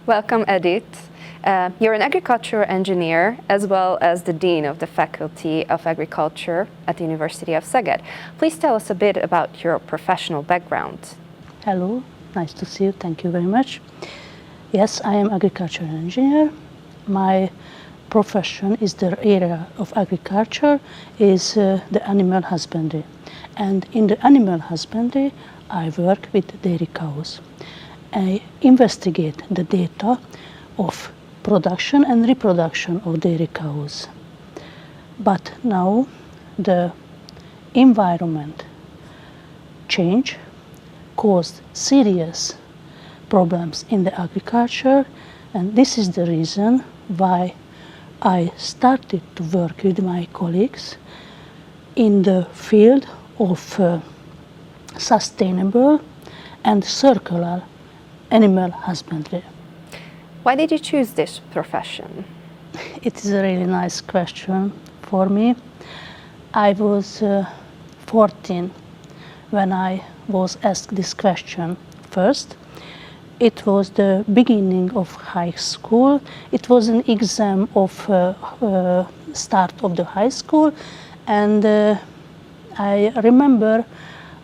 Welcome, Edith. You're an agricultural engineer as well as the Dean of the Faculty of Agriculture at the University of Szeged. Please tell us a bit about your professional background. Hello, nice to see you. Thank you very much. Yes, I am agricultural engineer. My profession is the area of agriculture is the animal husbandry. And in the animal husbandry, I work with dairy cows. I investigate the data of production and reproduction of dairy cows. But now the environment change caused serious problems in the agriculture, and this is the reason why I started to work with my colleagues in the field of sustainable and circular animal husbandry. Why did you choose this profession? It is a really nice question for me. I was 14 when I was asked this question first. It was the beginning of high school. It was an exam of start of the high school, and I remember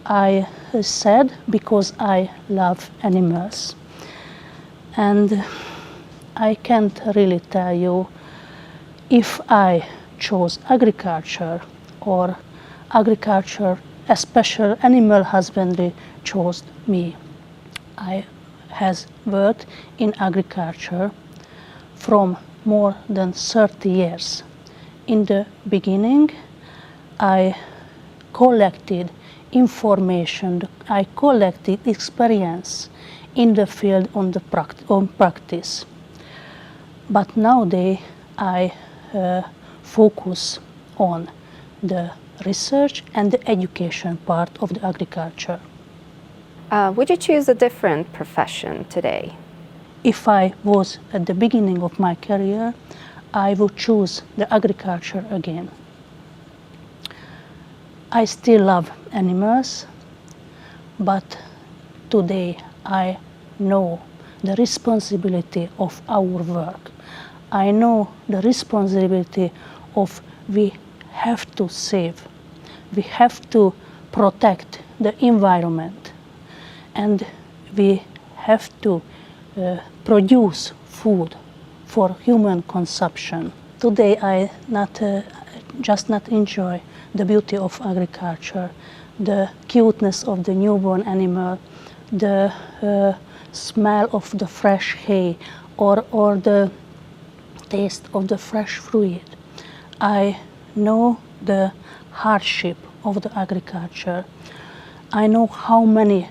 I said because I love animals. And I can't really tell you if I chose agriculture or agriculture, especially animal husbandry, chose me. I has worked in agriculture from more than 30 years. In the beginning, I collected information, I collected experience in the field on practice. But nowadays I focus on the research and the education part of the agriculture. Would you choose a different profession today? If I was at the beginning of my career, I would choose the agriculture again. I still love animals, but today I know the responsibility of our work. I know the responsibility of we have to save, we have to protect the environment, and we have to produce food for human consumption. Today I just not enjoy the beauty of agriculture, the cuteness of the newborn animal, the smell of the fresh hay, or the taste of the fresh fruit. I know the hardship of the agriculture. I know how many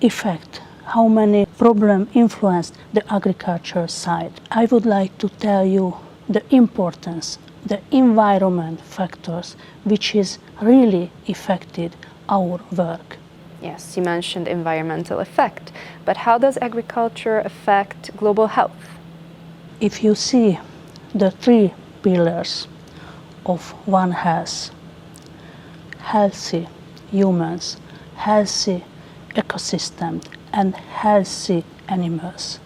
effects, how many problems influence the agriculture side. I would like to tell you the importance, the environment factors which is really affected our work. Yes, you mentioned environmental effect, but how does agriculture affect global health? If you see the three pillars of one health, healthy humans, healthy ecosystem, and healthy animals,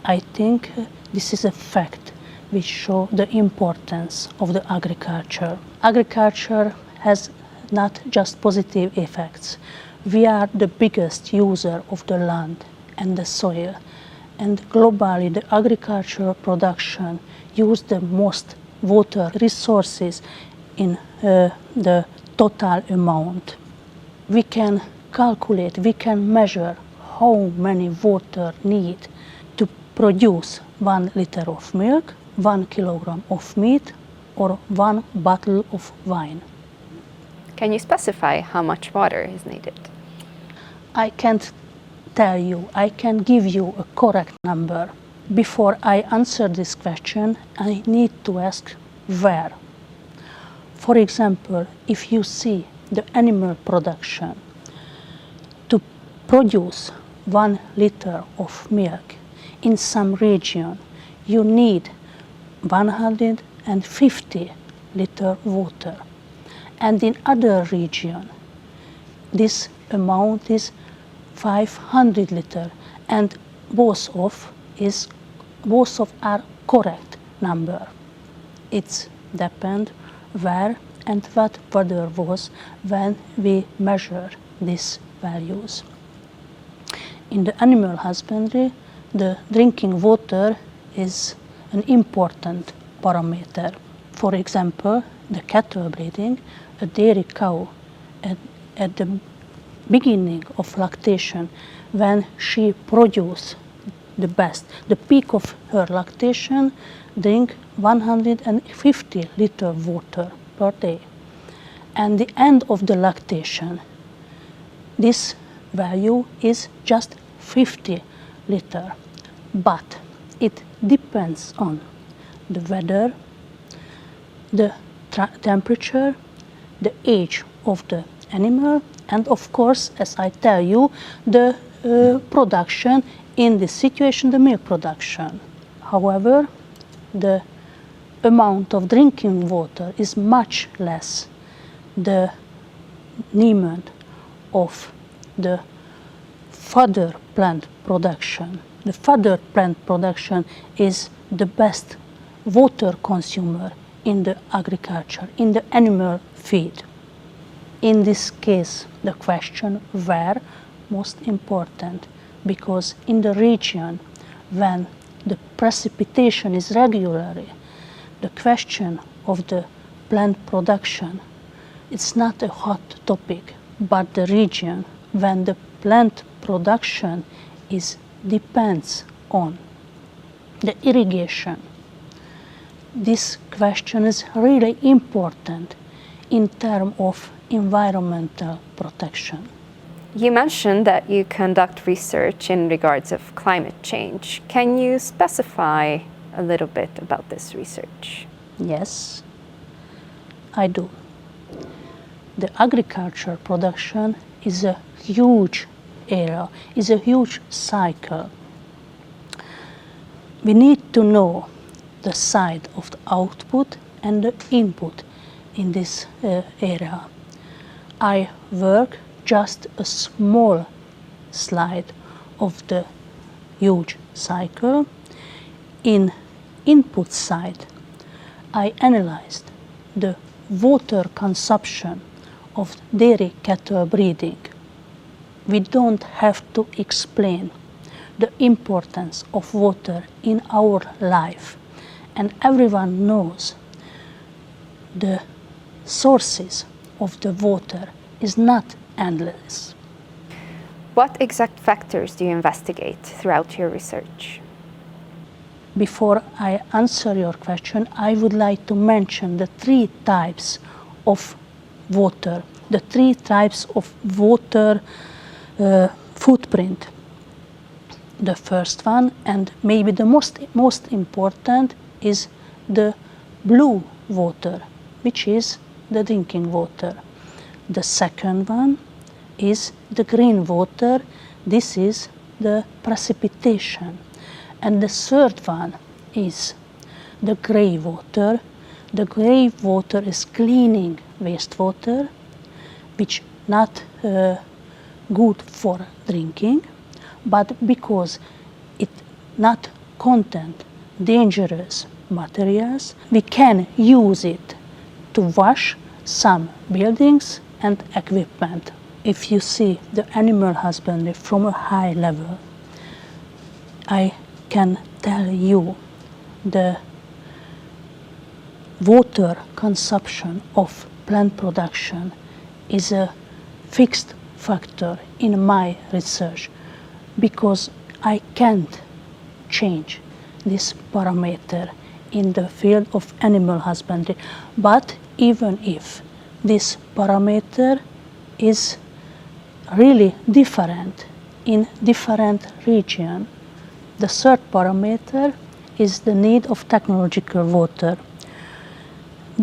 I think this is a fact which shows the importance of the agriculture. Agriculture has not just positive effects. We are the biggest user of the land and the soil, and globally the agricultural production uses the most water resources in the total amount. We can calculate, we can measure how many water need to produce 1 liter of milk, 1 kilogram of meat, or 1 bottle of wine. Can you specify how much water is needed? I can't tell you, I can give you a correct number. Before I answer this question, I need to ask where. For example, if you see the animal production, to produce 1 liter of milk in some region, you need 150 liter water. And in other region, this amount is 500 liter, and both of are correct number. It's depend where and what weather was when we measure these values. In the animal husbandry, the drinking water is an important parameter. For example, the cattle breeding, a dairy cow at the beginning of lactation, when she produces the best, the peak of her lactation, drink 150 liter water per day. And the end of the lactation, this value is just 50 liter. But it depends on the weather, the temperature, the age of the animal, and of course, as I tell you, the production in this situation, the milk production. However, the amount of drinking water is much less. The demand of the fodder plant production. The fodder plant production is the best water consumer in the agriculture, in the animal feed. In this case, the question where most important, because in the region when the precipitation is regularly, the question of the plant production, it's not a hot topic, but the region when the plant production depends on the irrigation. This question is really important in terms of environmental protection. You mentioned that you conduct research in regards of climate change. Can you specify a little bit about this research? Yes, I do. The agriculture production is a huge area, is a huge cycle. We need to know the side of the output and the input in this area. I work just a small slide of the huge cycle. In input side, I analyzed the water consumption of dairy cattle breeding. We don't have to explain the importance of water in our life, and everyone knows the sources of the water is not endless. What exact factors do you investigate throughout your research? Before I answer your question, I would like to mention the 3 types of water, the 3 types of water footprint. The first one, and maybe the most important, is the blue water, which is the drinking water. The second one is the green water. This is the precipitation. And the third one is the gray water. The gray water is cleaning wastewater, which not good for drinking, but because it not content dangerous materials, we can use it to wash some buildings and equipment. If you see the animal husbandry from a high level, I can tell you the water consumption of plant production is a fixed factor in my research, because I can't change this parameter in the field of animal husbandry. But even if this parameter is really different in different regions, the third parameter is the need of technological water.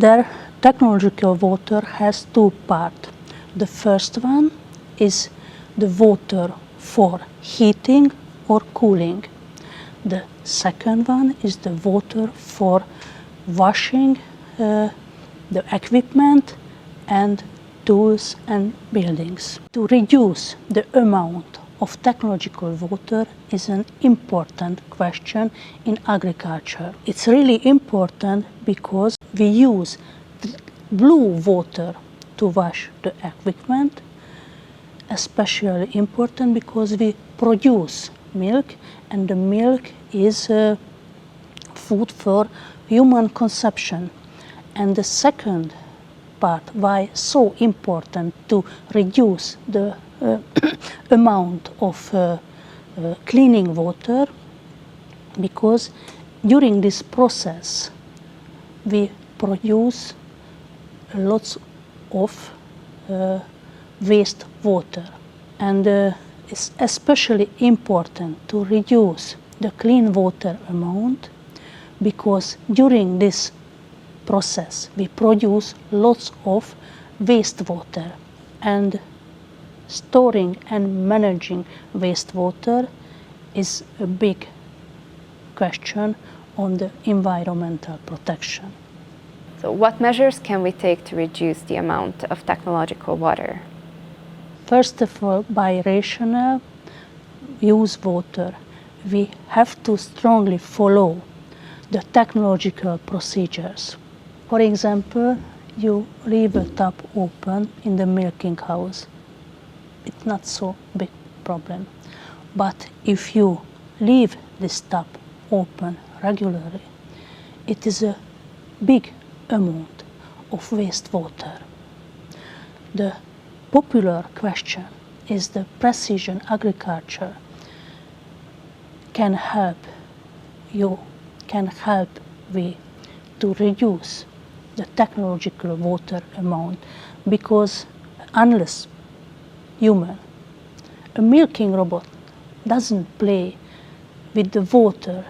Their technological water has two parts. The first one is the water for heating or cooling. The second one is the water for washing the equipment and tools and buildings. To reduce the amount of technological water is an important question in agriculture. It's really important because we use blue water to wash the equipment, especially important because we produce milk, and the milk is food for human consumption. And the second part why so important to reduce the amount of cleaning water, because during this process we produce lots of waste water, and it's especially important to reduce the clean water amount because during this process we produce lots of wastewater, and storing and managing wastewater is a big question on the environmental protection. So what measures can we take to reduce the amount of technological water? First of all, by rational use water, we have to strongly follow the technological procedures. For example, you leave a tap open in the milking house. It's not so big problem. But if you leave this tap open regularly, it is a big amount of wastewater. The popular question is the precision agriculture can help we to reduce the technological water amount, because unless human, a milking robot doesn't play with the water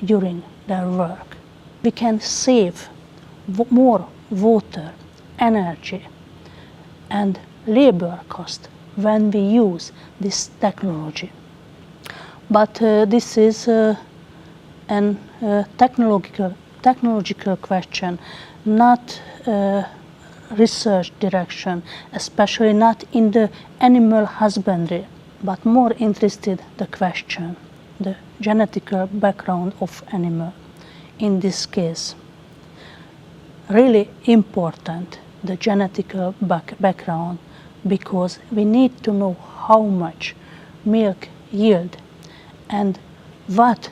during their work. We can save more water, energy and labor cost when we use this technology. But this is a technological question, not research direction, especially not in the animal husbandry, but more interested the question, the genetical background of animal. In this case, really important, the genetical background, because we need to know how much milk yield and what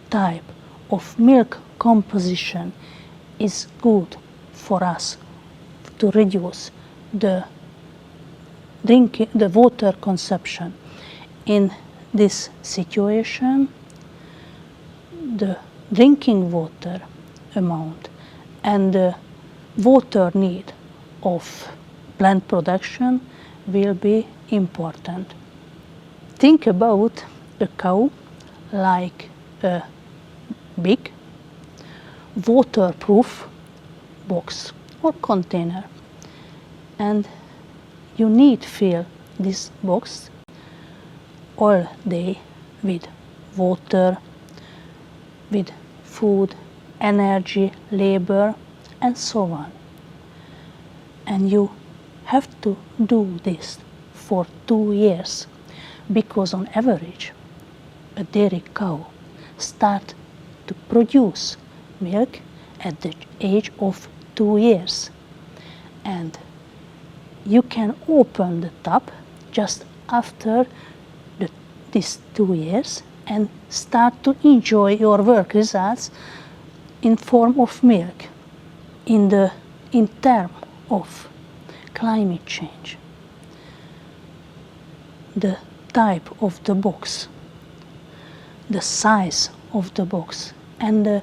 type of milk composition is good for us to reduce the water consumption. In this situation, the drinking water amount and the water need of plant production will be important. Think about a cow like a big waterproof box or container, and you need to fill this box all day with water, with food, energy, labor and so on. And you have to do this for 2 years, because on average a dairy cow starts to produce milk at the age of 2 years, and you can open the tap just after these 2 years and start to enjoy your work results in form of milk. In terms of climate change, the type of the box, the size of the box and the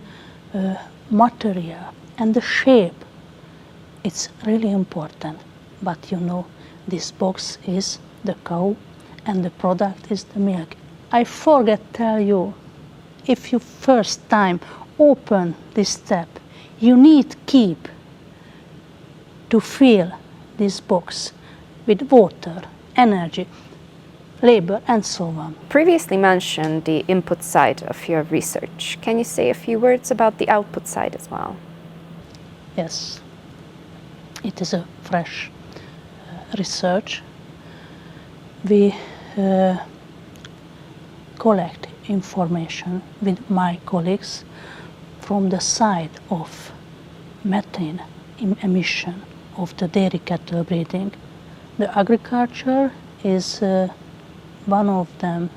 material and the shape, it's really important. But you know, this box is the cow and the product is the milk. I forget to tell you, if you first time open this tap, you need to keep to fill this box with water, energy, labor, and so on. Previously mentioned the input side of your research. Can you say a few words about the output side as well? Yes, it is a fresh research. We collect information with my colleagues from the side of methane emission of the dairy cattle breeding. The agriculture is one of them,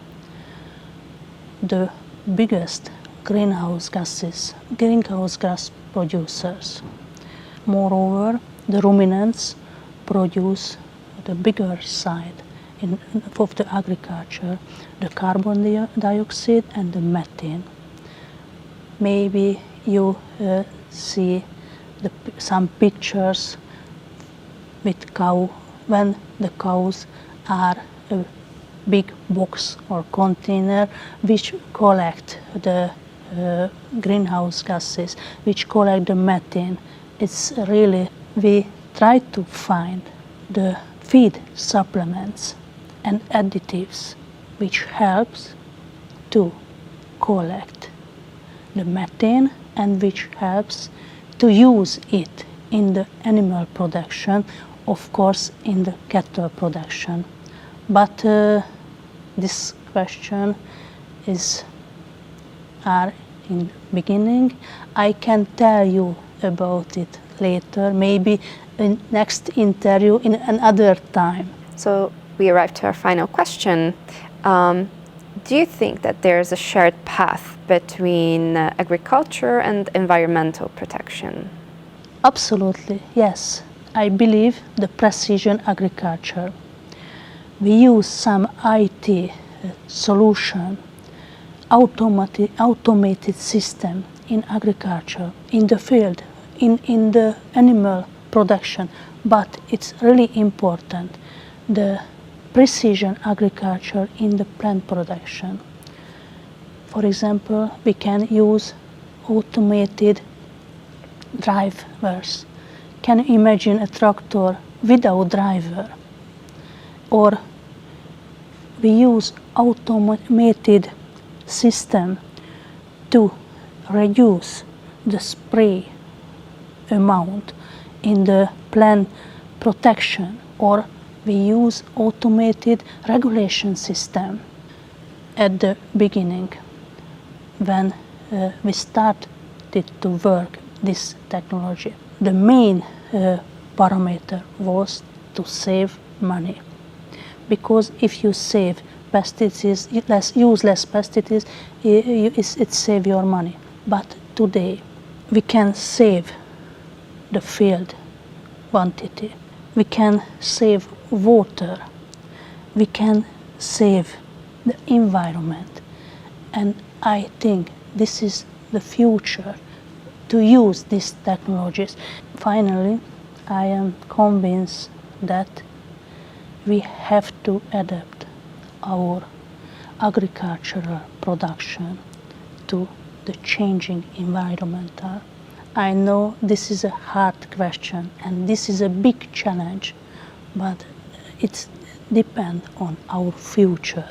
the biggest greenhouse gas producers. Moreover, the ruminants produce the bigger side of the agriculture, the carbon dioxide and the methane. Maybe you see some pictures with cow when the cows are a big box or container which collect the greenhouse gases, which collect the methane. It's really, we try to find the feed supplements and additives which helps to collect the methane and which helps to use it in the animal production, of course in the cattle production. But this question are in beginning. I can tell you about it later, maybe in next interview in another time. So we arrived to our final question. Do you think that there's a shared path between agriculture and environmental protection? Absolutely, yes. I believe the precision agriculture. We use some IT solution, automated system in agriculture, in the field, in the animal production, but it's really important, the precision agriculture in the plant production. For example, we can use automated drivers. Can you imagine a tractor without driver? Or we use automated system to reduce the spray amount in the plant protection, or we use automated regulation system. At the beginning, when we started to work this technology, the main parameter was to save money. Because if you save pesticides, use less pesticides, it saves your money. But today we can save the field quantity, we can save water, we can save the environment. And I think this is the future, to use these technologies. Finally, I am convinced that we have to adapt our agricultural production to the changing environmental. I know this is a hard question and this is a big challenge, but it depends on our future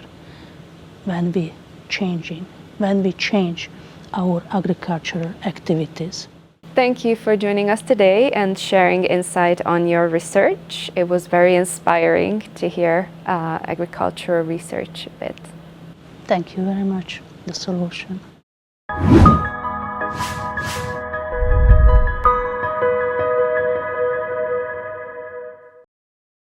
when we change our agricultural activities. Thank you for joining us today and sharing insight on your research. It was very inspiring to hear agricultural research a bit. Thank you very much. The solution.